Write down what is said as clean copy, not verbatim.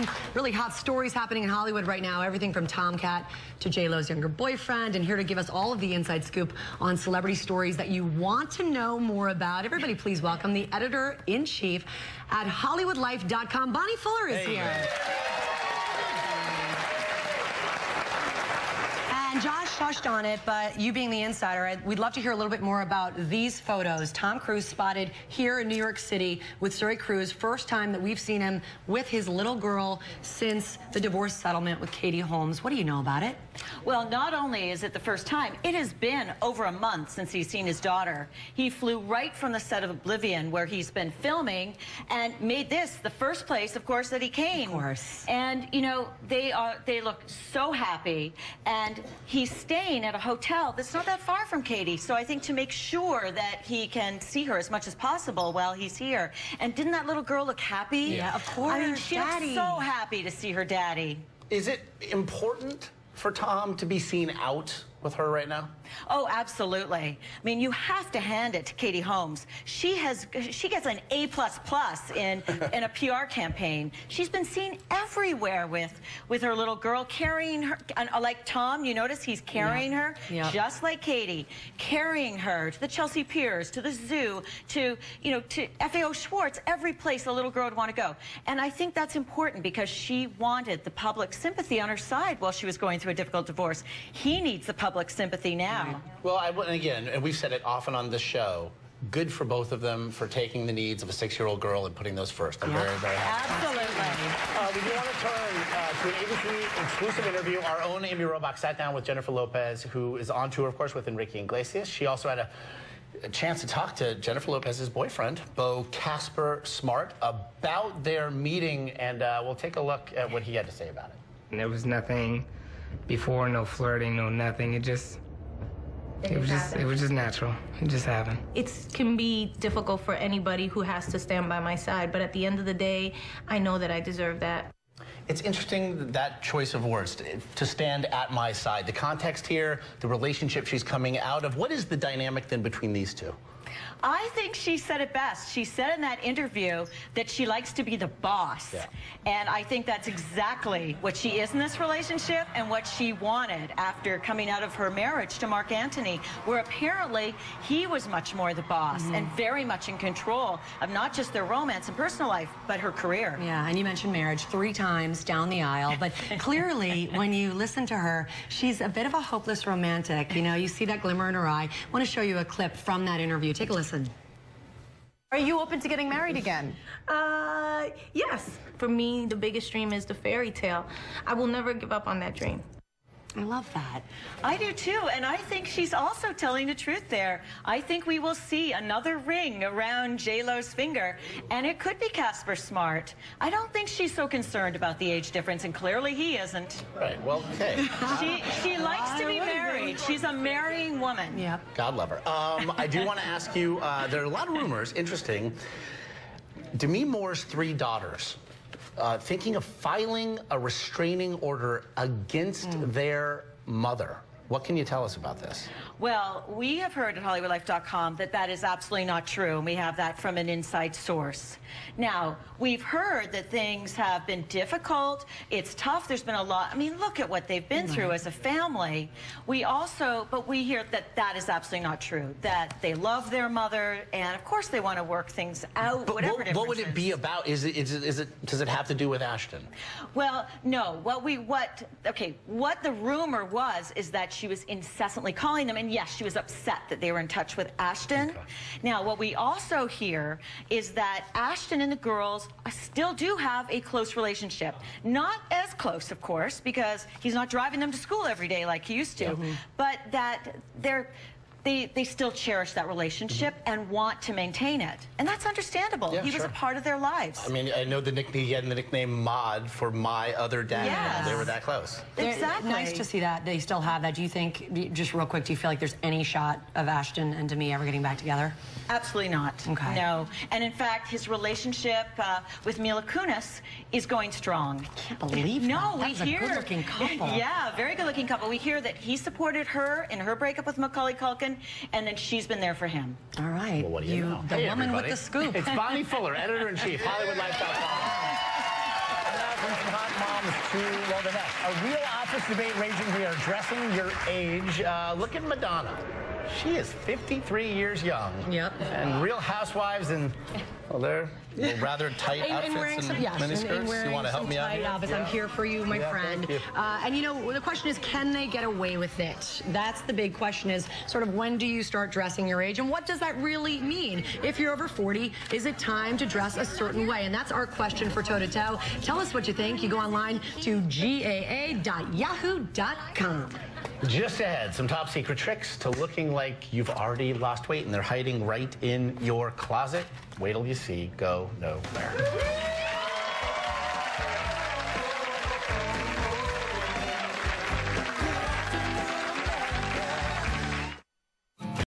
some really hot stories happening in Hollywood right now. Everything from Tomcat to J-Lo's younger boyfriend. And here to give us all of the inside scoop on celebrity stories that you want to know more about. Everybody please welcome the editor-in-chief at HollywoodLife.com. Bonnie Fuller is here. And Josh touched on it, but you being the insider, we'd love to hear a little bit more about these photos. Tom Cruise spotted here in New York City with Suri Cruise. First time that we've seen him with his little girl since the divorce settlement with Katie Holmes. What do you know about it? Well, not only is it the first time, it has been over a month since he's seen his daughter. He flew right from the set of Oblivion, where he's been filming, and made this the first place, of course, that he came. Of course. And, you know, they look so happy, and he's staying at a hotel that's not that far from Katie, so I think to make sure that he can see her as much as possible while he's here. And didn't that little girl look happy? Yeah, of course. I mean, she looks so happy to see her daddy. Is it important for Tom to be seen out with her right now? Oh, absolutely. I mean, you have to hand it to Katie Holmes. She gets an A++ in a PR campaign. She's been seen everywhere with her little girl, carrying her, like Tom, you notice he's carrying her, just like Katie, carrying her to the Chelsea Piers, to the zoo, to, you know, to FAO Schwartz, every place a little girl would want to go. And I think that's important because she wanted the public sympathy on her side while she was going through a difficult divorce. He needs the public sympathy now. Well, and again, and we've said it often on this show, good for both of them for taking the needs of a 6-year-old girl and putting those first. I'm very, very happy. Absolutely. We do want to turn to an ABC exclusive interview. Our own Amy Robach sat down with Jennifer Lopez, who is on tour, of course, with Enrique Iglesias. She also had a chance to talk to Jennifer Lopez's boyfriend, Beau Casper Smart, about their meeting, and we'll take a look at what he had to say about it. There was nothing before, no flirting, no nothing. It was just natural. It just happened. It can be difficult for anybody who has to stand by my side, but at the end of the day, I know that I deserve that. It's interesting, that choice of words, to stand at my side. The context here, the relationship she's coming out of. What is the dynamic then between these two? I think she said it best. She said in that interview that she likes to be the boss. Yeah. And I think that's exactly what she is in this relationship and what she wanted after coming out of her marriage to Mark Antony, where apparently he was much more the boss and very much in control of not just their romance and personal life, but her career. Yeah, and you mentioned marriage 3 times down the aisle, but clearly when you listen to her, she's a bit of a hopeless romantic. You know, you see that glimmer in her eye. I want to show you a clip from that interview. Take a listen. Are you open to getting married again? Yes. For me, the biggest dream is the fairy tale. I will never give up on that dream. I love that. I do too, and I think she's also telling the truth there. I think we will see another ring around J-Lo's finger, and it could be Casper Smart. I don't think she's so concerned about the age difference, and clearly he isn't. Right, well, okay. She likes to be married. She's a marrying woman. Yep. God love her. I do want to ask you, there are a lot of rumors, interesting. Demi Moore's 3 daughters. Thinking of filing a restraining order against their mother. What can you tell us about this? Well, we have heard at HollywoodLife.com that that is absolutely not true, and we have that from an inside source. Now, we've heard that things have been difficult. It's tough. There's been a lot. I mean, look at what they've been through as a family. But we hear that that is absolutely not true, that they love their mother, and of course they want to work things out, but what would it be about? Does it have to do with Ashton? Well, no. What the rumor was is that she was incessantly calling them, and yes, she was upset that they were in touch with Ashton. Okay. Now, what we also hear is that Ashton and the girls still do have a close relationship. Not as close, of course, because he's not driving them to school every day like he used to, but that they still cherish that relationship and want to maintain it. And that's understandable. Yeah, he was a part of their lives. I mean, I know he had the nickname Maud for my other dad. Yes. They were that close. Exactly. Nice to see that they still have that. Do you think, just real quick, do you feel like there's any shot of Ashton and Demi ever getting back together? Absolutely not. Okay. No. And in fact, his relationship with Mila Kunis is going strong. I can't believe that. No, That's we hear. a good-looking couple. Yeah, very good-looking couple. We hear that he supported her in her breakup with Macaulay Culkin, and then she's been there for him. All right. Well, what do you know? The hey, woman everybody. with the scoop. It's Bonnie Fuller, editor-in-chief, HollywoodLife.com. some hot moms to, well, the next. A real office debate raging here, dressing your age. Look at Madonna. She is 53 years young. Yep. And Real Housewives, and well, they're rather tight outfits and miniskirts. You want to help me out? Outfits. I'm here for you, my friend. You. And you know, the question is, can they get away with it? That's the big question, is sort of when do you start dressing your age, and what does that really mean? If you're over 40, is it time to dress a certain way? And that's our question for Toe to Toe. Tell us what you think. You go online to gaa.yahoo.com. Just ahead, some top secret tricks to looking like you've already lost weight and they're hiding right in your closet. Wait till you see. Go nowhere.